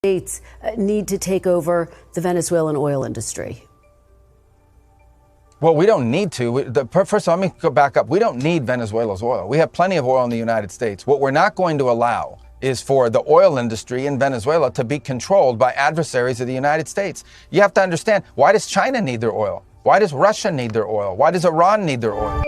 States need to take over the Venezuelan oil industry? Well, we don't need to. First of all, let me go back up. We don't need Venezuela's oil. We have plenty of oil in the United States. What we're not going to allow is for the oil industry in Venezuela to be controlled by adversaries of the United States. You have to understand, why does China need their oil? Why does Russia need their oil? Why does Iran need their oil?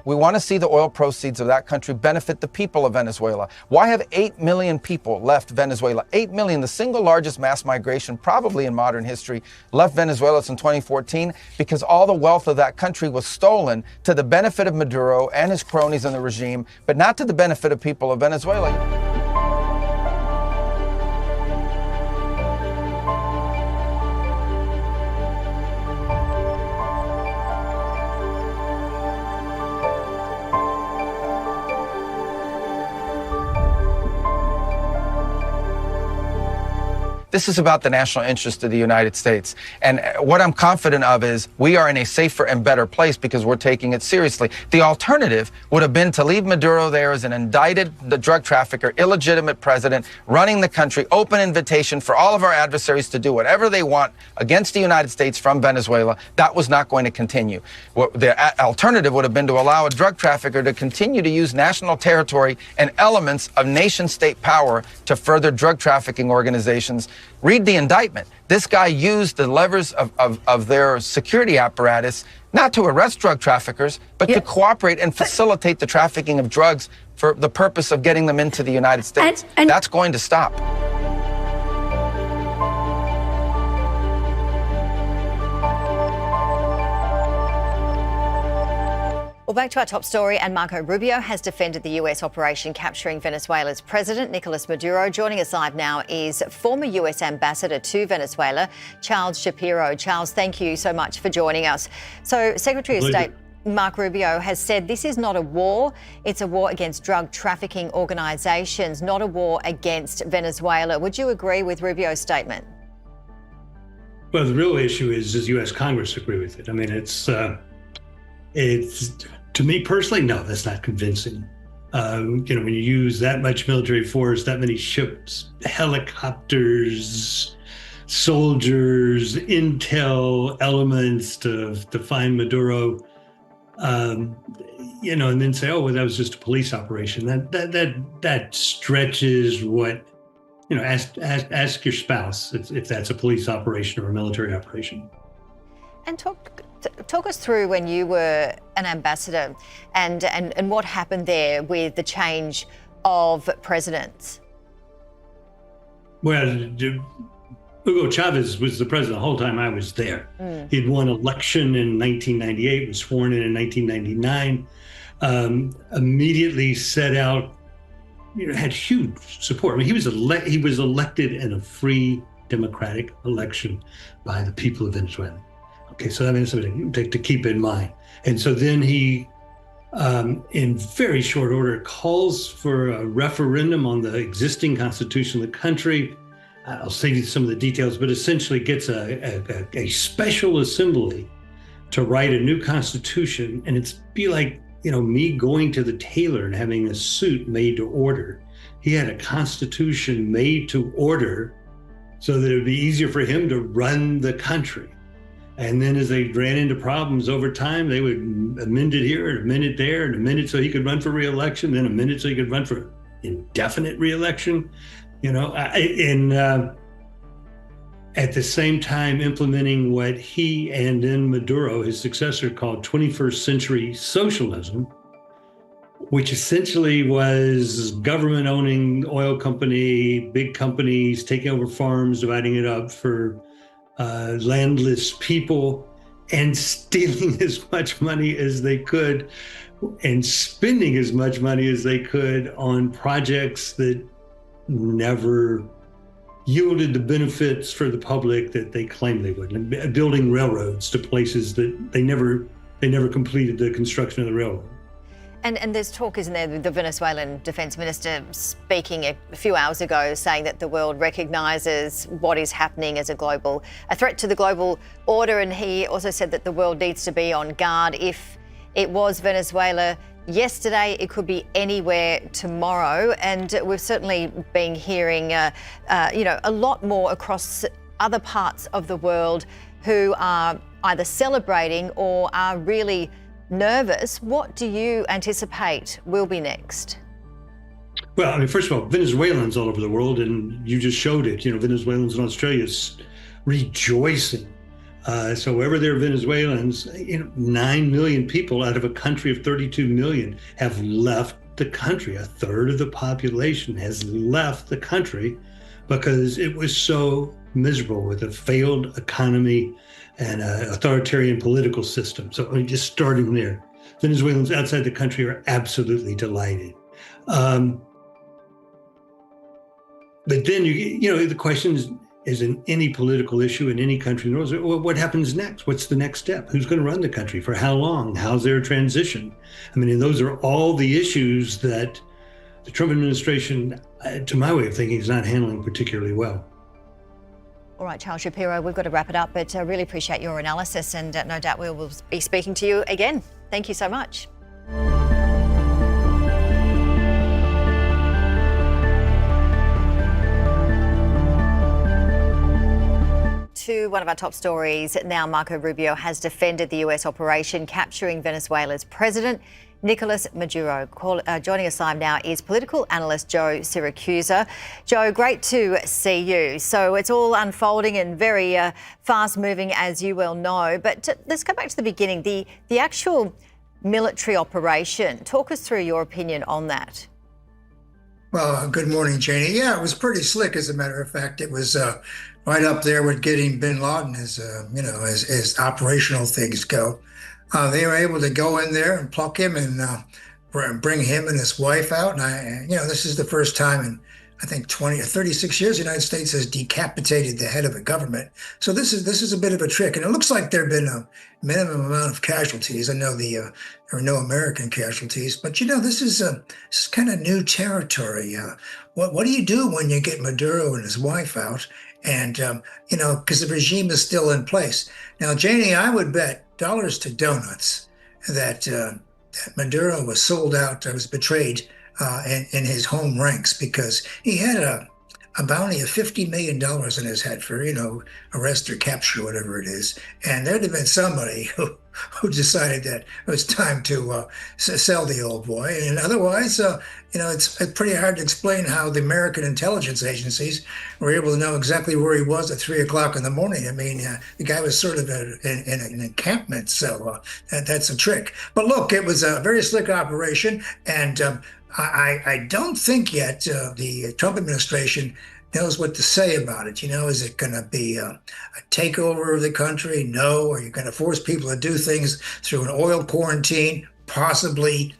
We want to see the oil proceeds of that country benefit the people of Venezuela. Why have 8 million people left Venezuela? 8 million, the single largest mass migration probably in modern history, left Venezuela in 2014 because all the wealth of that country was stolen to the benefit of Maduro and his cronies in the regime, but not to the benefit of people of Venezuela. This is about the national interest of the United States. And what I'm confident of is we are in a safer and better place because we're taking it seriously. The alternative would have been to leave Maduro there as an indicted drug trafficker, illegitimate president, running the country, open invitation for all of our adversaries to do whatever they want against the United States from Venezuela. That was not going to continue. The alternative would have been to allow a drug trafficker to continue to use national territory and elements of nation-state power to further drug trafficking organizations. Read the indictment. This guy used the levers of their security apparatus not to arrest drug traffickers, but to cooperate and facilitate the trafficking of drugs for the purpose of getting them into the United States. And that's going to stop. Well, back to our top story, and Marco Rubio has defended the US operation capturing Venezuela's president, Nicolas Maduro. Joining us live now is former US ambassador to Venezuela, Charles Shapiro. Charles, thank you so much for joining us. So, Secretary of State Marco Rubio has said this is not a war, it's a war against drug trafficking organisations, not a war against Venezuela. Would you agree with Rubio's statement? Well, the real issue is does US Congress agree with it? I mean, it's to me personally, no, that's not convincing. When you use that much military force, that many ships, helicopters, soldiers, intel elements to find Maduro, and then say, oh, well, that was just a police operation. That stretches what, ask your spouse if that's a police operation or a military operation. And talk us through when you were an ambassador and what happened there with the change of presidents. Well, Hugo Chavez was the president the whole time I was there. He'd won election in 1998, was sworn in 1999, immediately set out, had huge support. I mean, he was elected in a free democratic election by the people of Venezuela. Okay, so that means something to keep in mind. And so then he, in very short order, calls for a referendum on the existing constitution of the country. I'll save you some of the details, but essentially gets a special assembly to write a new constitution. And it's be like, me going to the tailor and having a suit made to order. He had a constitution made to order so that it would be easier for him to run the country. And then as they ran into problems over time, they would amend it here and amend it there and amend it so he could run for re-election, then amend it so he could run for indefinite re-election, at the same time implementing what he and then Maduro, his successor, called 21st century socialism, which essentially was government owning oil company, big companies taking over farms, dividing it up for landless people, and stealing as much money as they could and spending as much money as they could on projects that never yielded the benefits for the public that they claimed they would, and building railroads to places that they never completed the construction of the railroad. And there's talk, isn't there, the Venezuelan defense minister speaking a few hours ago saying that the world recognizes what is happening as a threat to the global order. And he also said that the world needs to be on guard. If it was Venezuela yesterday, it could be anywhere tomorrow. And we've certainly been hearing, a lot more across other parts of the world who are either celebrating or are really nervous. What do you anticipate will be next? Well, I mean, first of all, Venezuelans all over the world, and you just showed it, Venezuelans in Australia rejoicing. So wherever there are Venezuelans, 9 million people out of a country of 32 million have left the country. A third of the population has left the country because it was so miserable with a failed economy and an authoritarian political system. So just starting there, Venezuelans outside the country are absolutely delighted. But then the question is in any political issue in any country, well, what happens next? What's the next step? Who's going to run the country? For how long? How's their transition? I mean, and those are all the issues that the Trump administration, to my way of thinking, is not handling particularly well. All right, Charles Shapiro, we've got to wrap it up, but I really appreciate your analysis, and no doubt we will be speaking to you again. Thank you so much. To one of our top stories now, Marco Rubio has defended the US operation capturing Venezuela's president, Nicolas Maduro. Joining us live now is political analyst Joe Siracusa. Joe, great to see you. So it's all unfolding and very fast moving, as you well know. But let's go back to the beginning, the actual military operation. Talk us through your opinion on that. Well, good morning, Janie. Yeah, it was pretty slick, as a matter of fact. It was right up there with getting bin Laden as operational things go. They were able to go in there and pluck him and bring him and his wife out. And this is the first time in, I think, 20 or 36 years the United States has decapitated the head of a government. So this is a bit of a trick. And it looks like there have been a minimum amount of casualties. I know there are no American casualties, but this is kind of new territory. What do you do when you get Maduro and his wife out? And, because the regime is still in place. Now, Janie, I would bet dollars to donuts that Maduro was sold out, was betrayed in his home ranks, because he had a bounty of $50 million in his head for, arrest or capture, whatever it is. And there'd have been somebody who decided that it was time to sell the old boy. And otherwise, it's pretty hard to explain how the American intelligence agencies were able to know exactly where he was at 3 o'clock in the morning. I mean, the guy was sort of in an encampment, so that's a trick. But look, it was a very slick operation, and I don't think yet the Trump administration knows what to say about it. Is it going to be a takeover of the country? No. Are you going to force people to do things through an oil quarantine? Possibly.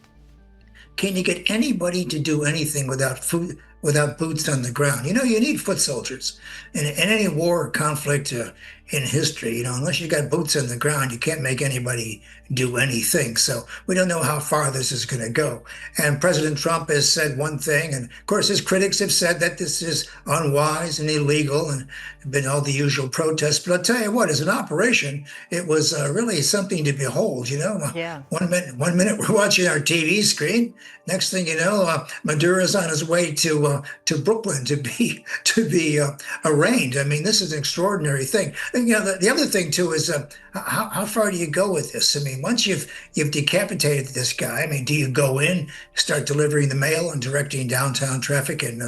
Can you get anybody to do anything without food, without boots on the ground? You need foot soldiers in any war or conflict in history. Unless you got boots on the ground, you can't make anybody do anything. So we don't know how far this is going to go. And President Trump has said one thing, and of course his critics have said that this is unwise and illegal, and been all the usual protests. But I'll tell you what, as an operation, it was really something to behold. Yeah. One minute we're watching our TV screen. Next thing you know, Maduro's on his way to Brooklyn to be arraigned. I mean, this is an extraordinary thing. And, the other thing too is how far do you go with this? I mean, once you've decapitated this guy, I mean, do you go in, start delivering the mail and directing downtown traffic in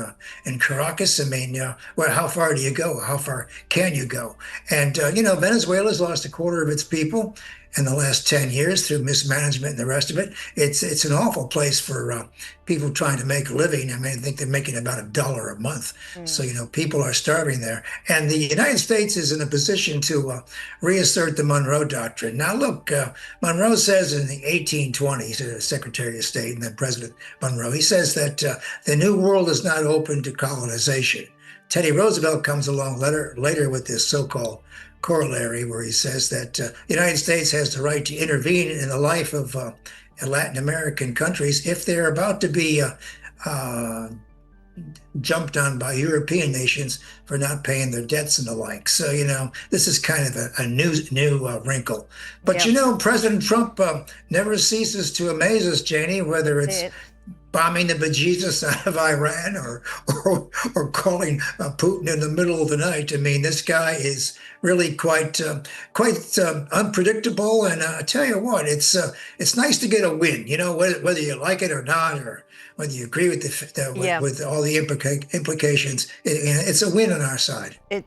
Caracas? I mean, well, how far do you go? How far can you go? And Venezuela's lost a quarter of its people. in the last 10 years through mismanagement and the rest of it. It's an awful place for people trying to make a living. I mean, I think they're making about $1 a month. So, people are starving there. And the United States is in a position to reassert the Monroe Doctrine. Now, look, Monroe says in the 1820s, Secretary of State and then President Monroe, he says that the New World is not open to colonization. Teddy Roosevelt comes along later with this so-called corollary where he says that the United States has the right to intervene in the life of Latin American countries if they're about to be jumped on by European nations for not paying their debts and the like. So, this is kind of a new wrinkle. But, President Trump never ceases to amaze us, Janie, whether it's bombing the bejesus out of Iran or calling Putin in the middle of the night. I mean, this guy is really quite unpredictable. And I tell you what, it's nice to get a win. Whether you like it or not, or whether you agree with with all the implications, it's a win on our side. It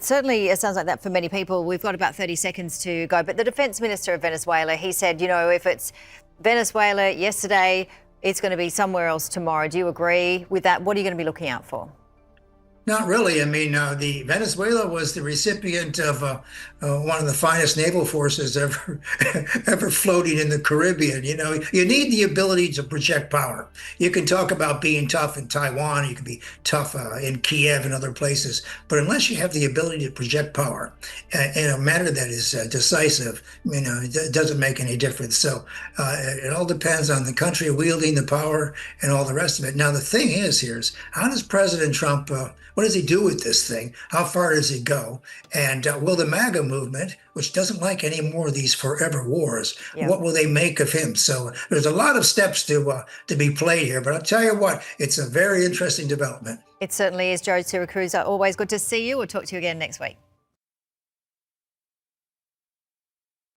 certainly sounds like that for many people. We've got about 30 seconds to go. But the defense minister of Venezuela, he said, if it's Venezuela yesterday, it's going to be somewhere else tomorrow. Do you agree with that? What are you going to be looking out for? Not really. I mean, the Venezuela was the recipient of one of the finest naval forces ever floating in the Caribbean. You need the ability to project power. You can talk about being tough in Taiwan, you can be tough in Kiev and other places, but unless you have the ability to project power in a manner that is decisive, it doesn't make any difference. So it all depends on the country wielding the power and all the rest of it. Now, the thing is, how does President Trump what does he do with this thing? How far does he go? And will the MAGA movement, which doesn't like any more of these forever wars, what will they make of him? So there's a lot of steps to be played here. But I'll tell you what, it's a very interesting development. It certainly is. Joe Siracusa, always good to see you. We'll talk to you again next week.